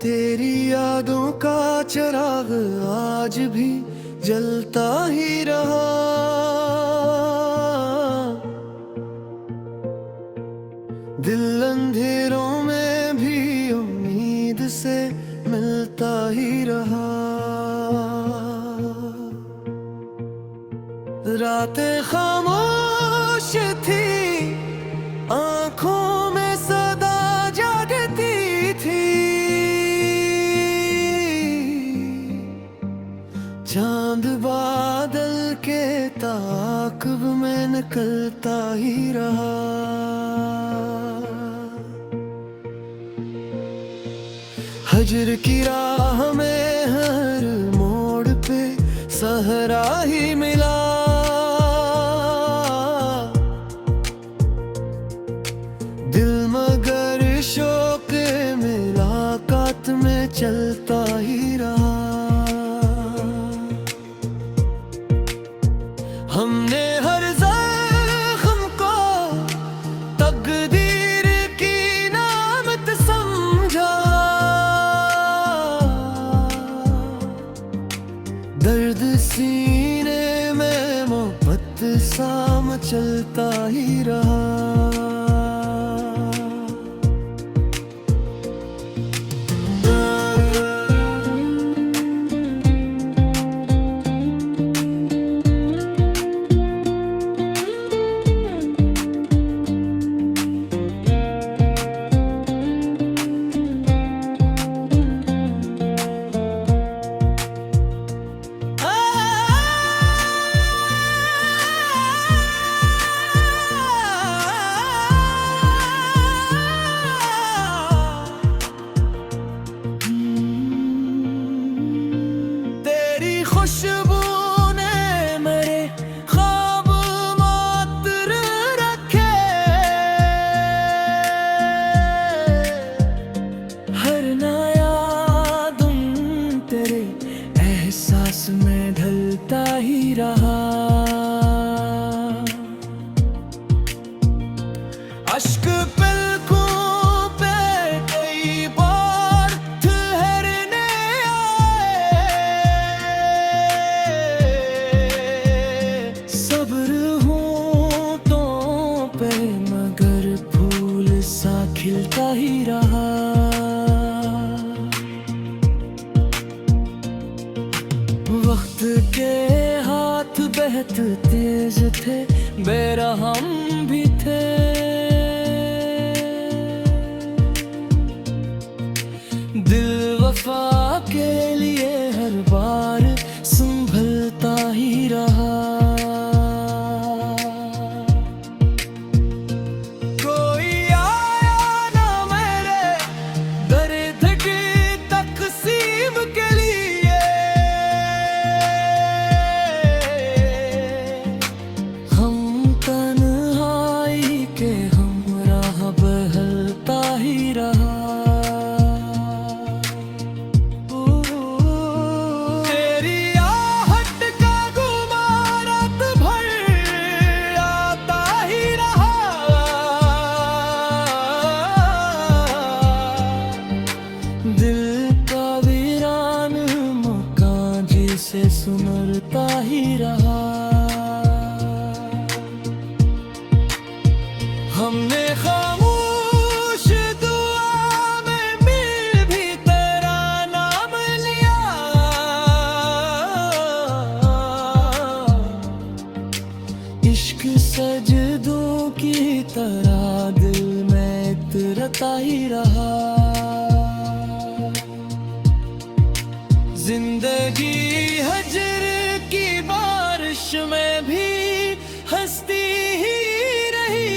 तेरी यादों का चिराग आज भी जलता ही रहा। दिल अंधेरों में भी उम्मीद से मिलता ही रहा। रातें खामोश थी, आंखों में सदा जागती थी। चांद बादल के ताक़ब में निकलता ही रहा। हजर की राह में हर मोड़ पे सहरा ही मिला। दिल मगर शौक़ मुलाकात में चलता ही रहा। हमने हर ज़ख्म को तकदीर की नामत समझा। दर्द सीने में मोहब्बत सा मचलता ही रहा। खुशबू ने मेरे ख्वाब मात्र रखे। हर नया दिन तेरे एहसास में ढलता ही रहा। अश्क पलकों पे कई बार ठहरने खिलता ही रहा। वक्त के हाथ बेहद तेज थे, बेरहम भी थे। दिल वफा के लिए हर बार संभलता ही रहा। से सुनता ही रहा। हमने खामोश दुआ में मिल भी तेरा नाम लिया। इश्क सजदों की तरह दिल में इतरता ही रहा। जिंदगी हजर की बारिश में भी हंसती ही रही।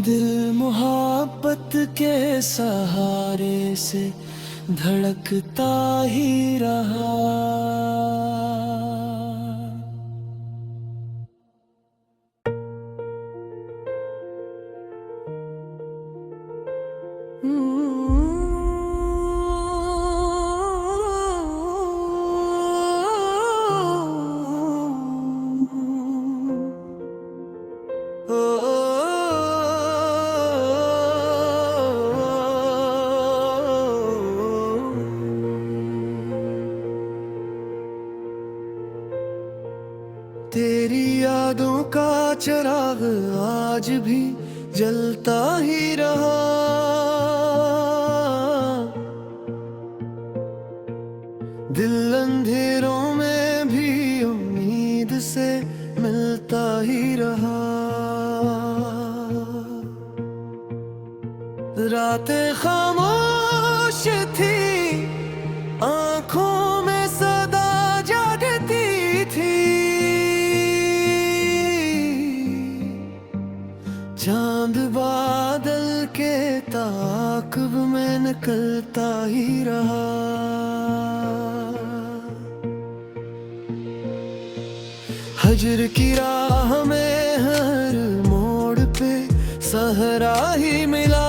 दिल मोहब्बत के सहारे से धड़कता ही रहा। तेरी यादों का चिराग आज भी जलता ही रहा। दिल अंधेरों में भी उम्मीद से मिलता ही रहा। रातें खामोश थी, आंखों में सदा जागती थी। चांद बादल के ताक़ब में निकलता ही रहा। हजर की राह में हर मोड़ पे सहरा ही मिला।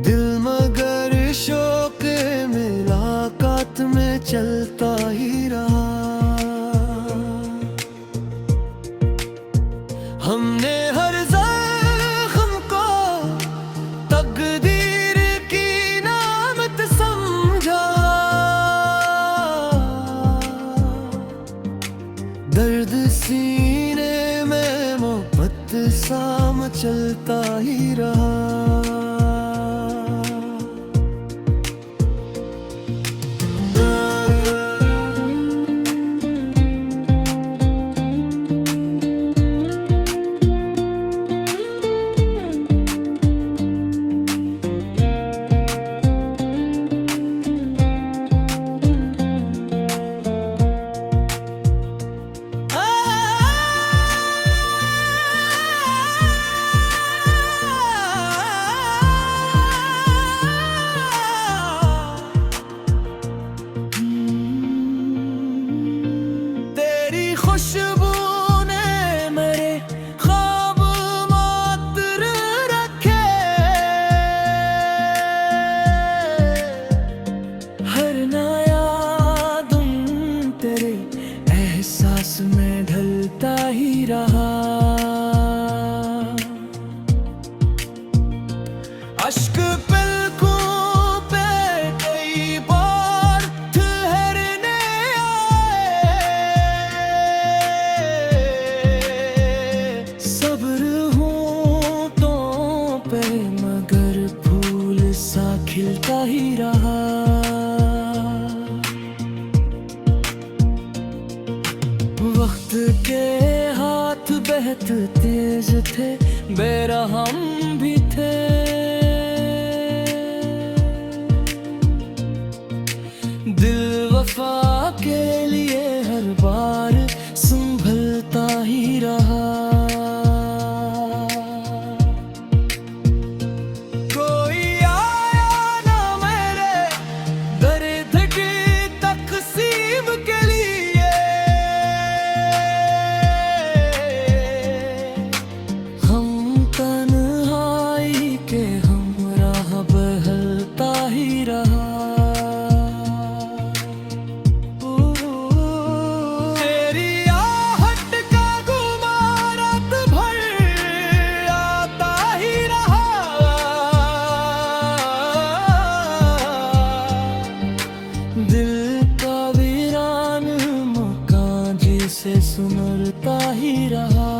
दिल मगर शौक मुलाकात में चलता ही रहा। हमने हर ज़ख्म को तकदीर की नामत समझा। दर्द सीने में मोहब्बत सा मचलता ही रहा। खुशबू ने मेरे ख्वाब मात्र रखे। हर नया दिन तेरे एहसास में ढलता ही रहा। अश्क पलकों पे कई बार ठहरने खिलता ही रहा। वक्त के हाथ बेहद तेज थे, बेरहम भी थे। दिल वफा के लिए हर बार संभलता ही रहा। से सुनता ही रहा।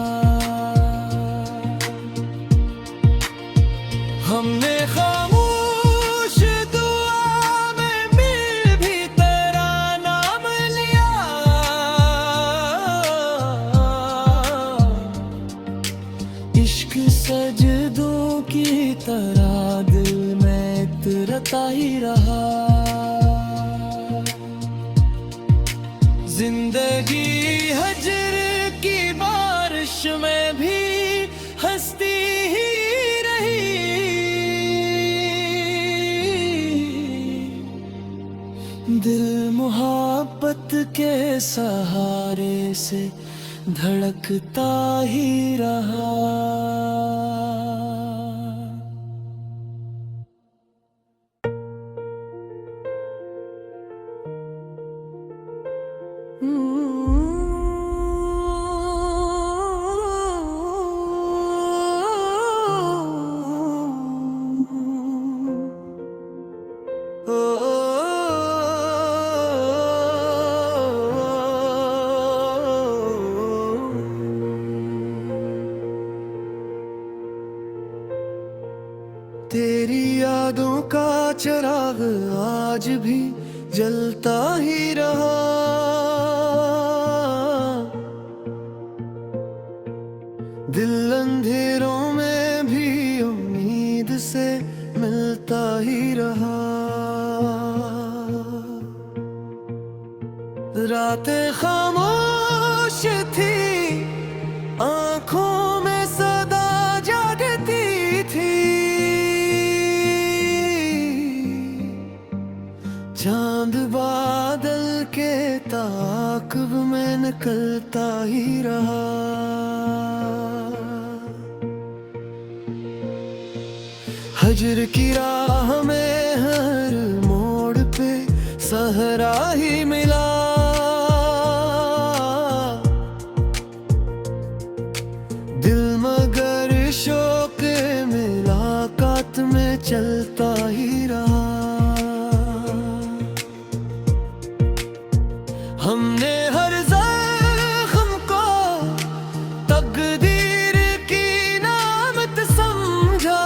हमने खामोश दुआ में मिल भी तेरा नाम लिया। इश्क सजदों की तरह दिल में उतरता ही रहा। जिंदगी हजर की बारिश में भी हंसती ही रही। के सहारे से धड़कता ही रहा। तेरी यादों का चिराग आज भी जलता ही रहा। दिल अंधेरों में भी उम्मीद से मिलता ही रहा। रातें खामोश थी, आंखों में सदा जागती थी। चांद बादल के ताक़ब में निकलता ही रहा। हजर की राह में हर मोड़ पे सहरा ही मिला। दिल मगर शौक मुलाकात में चलता ही रहा। हमने हर ज़ख्म को तकदीर की नामत समझा।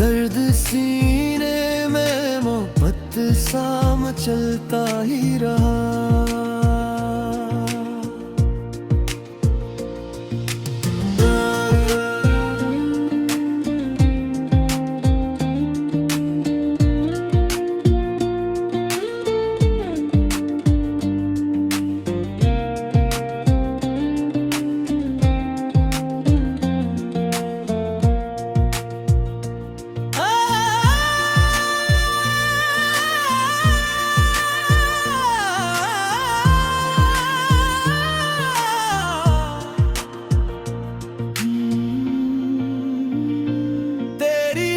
दर्द सीने में मोहब्बत सा मचलता ही रहा।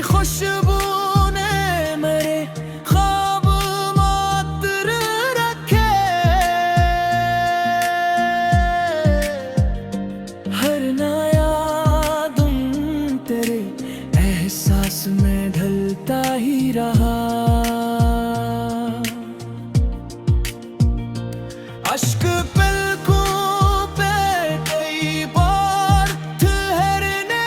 खुशबू ने मेरे ख्वाब मात्र रखे। हर नया दिन तेरे एहसास में ढलता ही रहा। अश्क पलकों पे कई बार ठहरने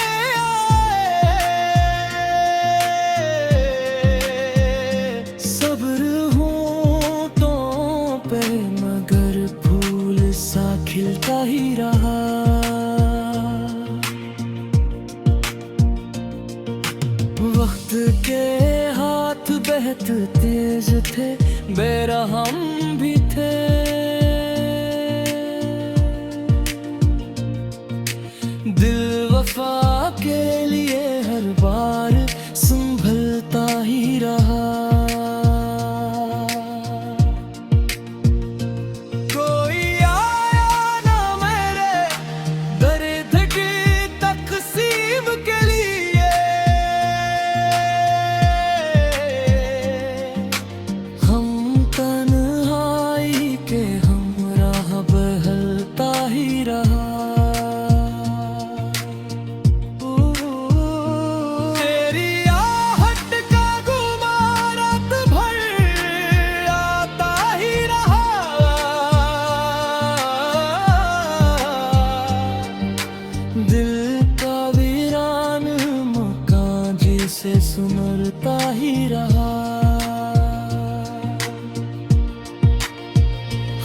खिलता ही रहा। वक्त के हाथ बेहद तेज थे, बेरहम भी थे। दिल वफा के लिए हर बार संभलता ही रहा। से सुमरता ही रहा।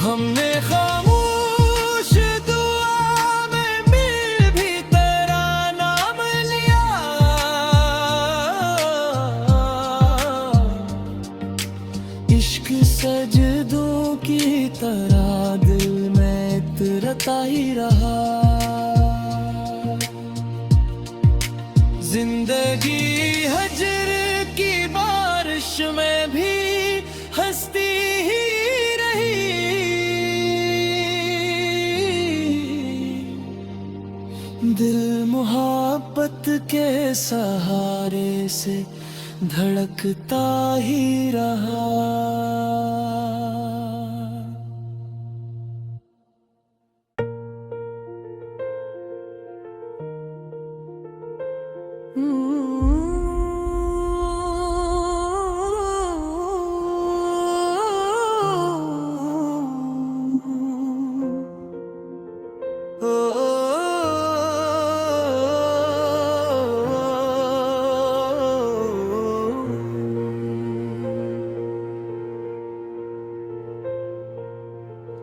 हमने खामोश दुआ में मिल भी तेरा नाम लिया। इश्क सजदों की तरह दिल में उतरता ही रहा। जिंदगी हजर की बारिश में भी मोहब्बत के सहारे से धड़कता ही रहा।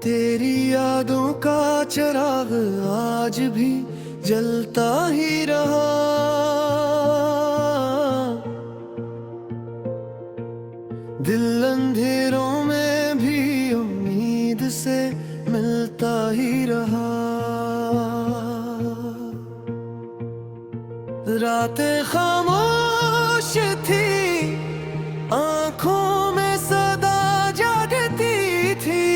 तेरी यादों का चिराग आज भी जलता ही रहा। दिल अंधेरों में भी उम्मीद से मिलता ही रहा। रातें खामोश थी, आंखों में सदा जागती थी।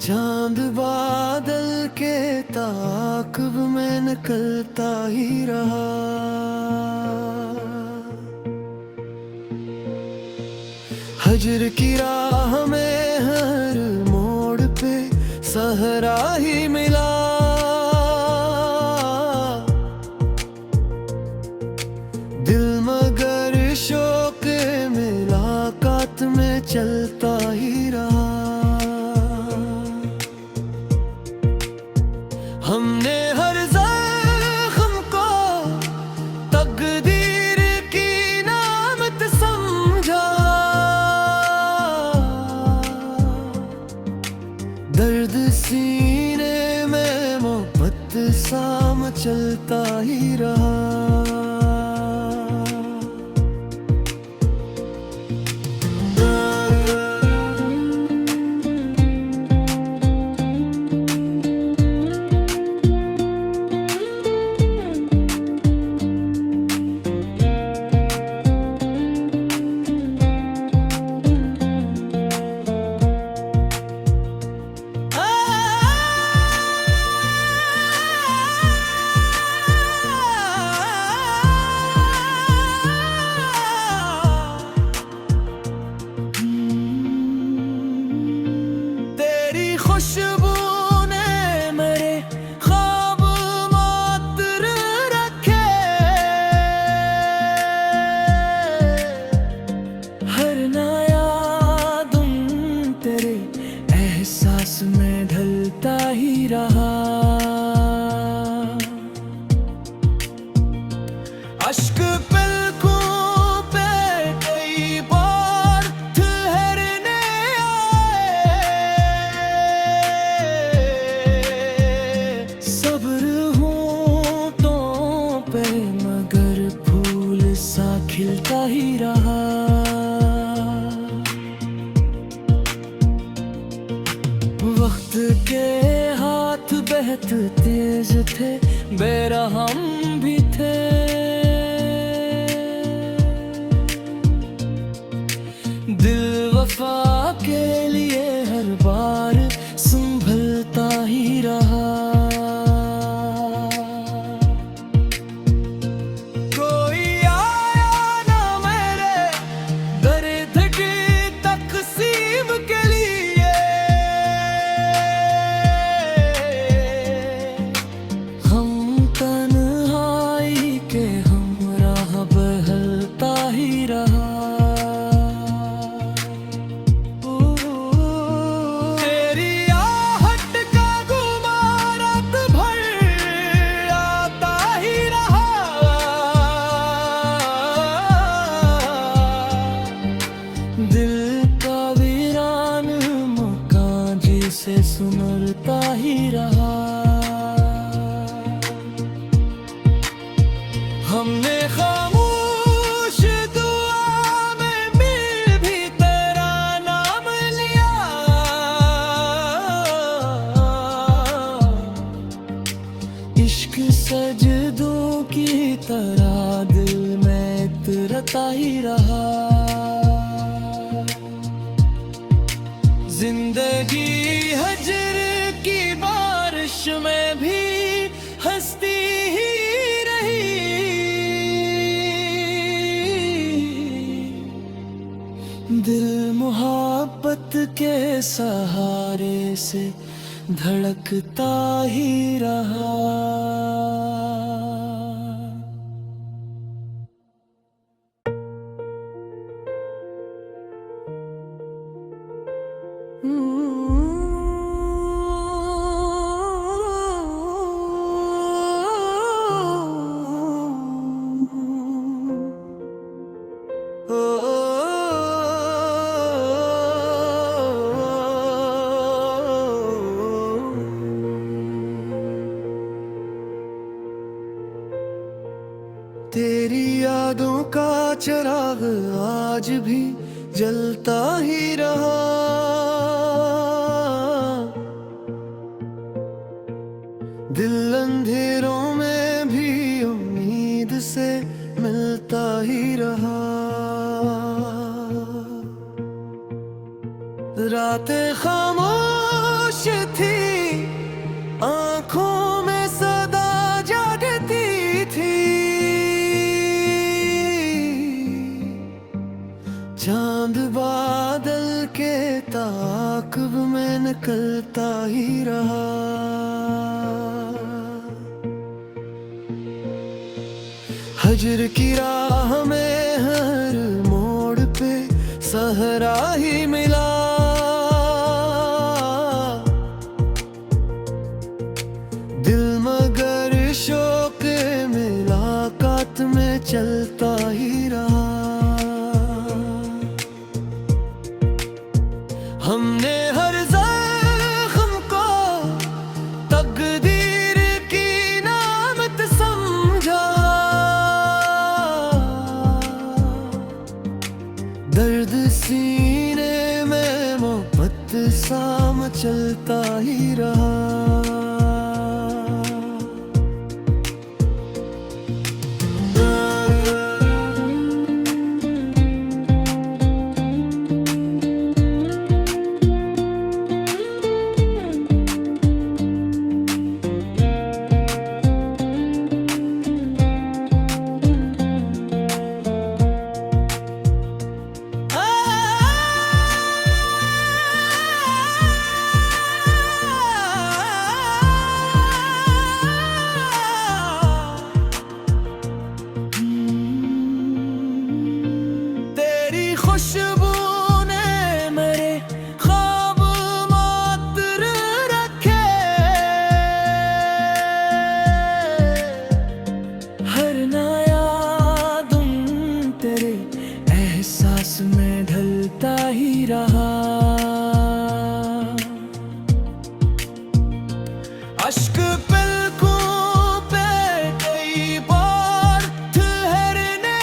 चांद बादल के ताक़ुब में निकलता ही रहा। हजर की राह में हर मोड़ पे सहरा ही मिला। दिल मगर शौक मुलाकात में चलता ही रहा। हमने हर ज़ख्म को तकदीर की नामत समझा। दर्द सीने में मोहब्बत सा मचलता ही रहा। खुशबू ने मेरे ख्वाब मात्र रखे। हर नया दिन तेरे एहसास में ढलता ही रहा। अश्क पलकों पे कई बार ठहरने पे मगर फूल सा खिलता ही रहा। वक्त के हाथ बेहद तेज थे, बेरहम भी थे। दिल वफा के लिए हर बार संभलता ही रहा। दिल का वीरान मकान जिसे सुनता ही रहा। हमने खामोश दुआ में मिल भी तेरा नाम लिया। इश्क सजदों की तरह दिल में उतरता ही रहा। जिंदगी हजर की बारिश खामोश में भी हंसती ही रही। दिल मोहब्बत के सहारे से धड़कता ही रहा। तेरी यादों का चिराग आज भी जलता ही रहा। दिल अंधेरों में भी उम्मीद से मिलता ही रहा। रातें खामोश थी, आंखों में सदा जागती थी। चांद बादल के ताक़ब में निकलता ही रहा। हजर की राह में हर मोड़ पे सहरा ही मिला। दिल मगर शौक़ मुलाकात में चलता ही रहा। हमने हर ज़ख्म को तकदीर की नामत समझा। दर्द सीने में मोहब्बत सा मचलता ही रहा। खुशबू ने मेरे ख्वाब मात्र रखे। हर नया दिन तेरे एहसास में ढलता ही रहा। अश्क पलकों पे कई बार ठहरने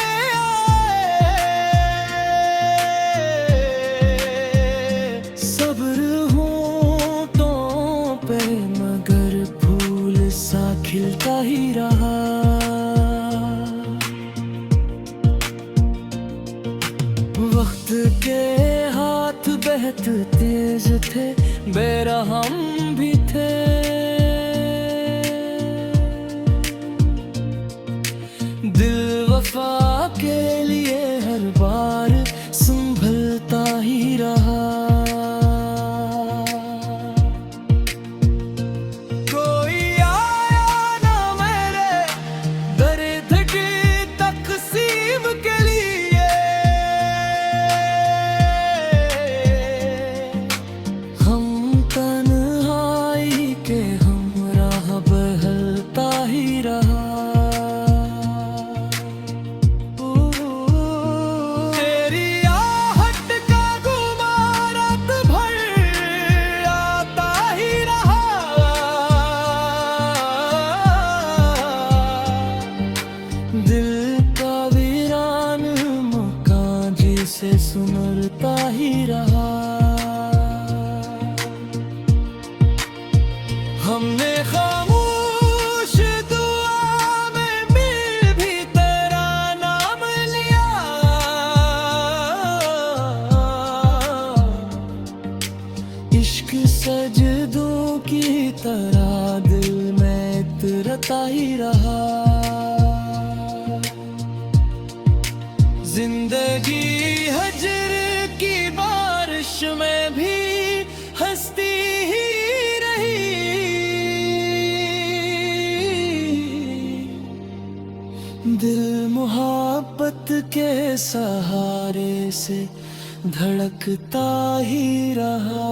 खिलता ही रहा। वक्त के हाथ बेहद तेज थे, बेरहम भी थे। दिल वफा के लिए हर बार संभलता ही रहा। से सुनता ही रहा। हमने खामोश दुआ में मिल भी तेरा नाम लिया। इश्क सजदों की तरह मुस्कुराता ही रहा। जिंदगी हजर की बारिश में भी हंसती ही रही। दिल मोहब्बत के सहारे से धड़कता ही रहा।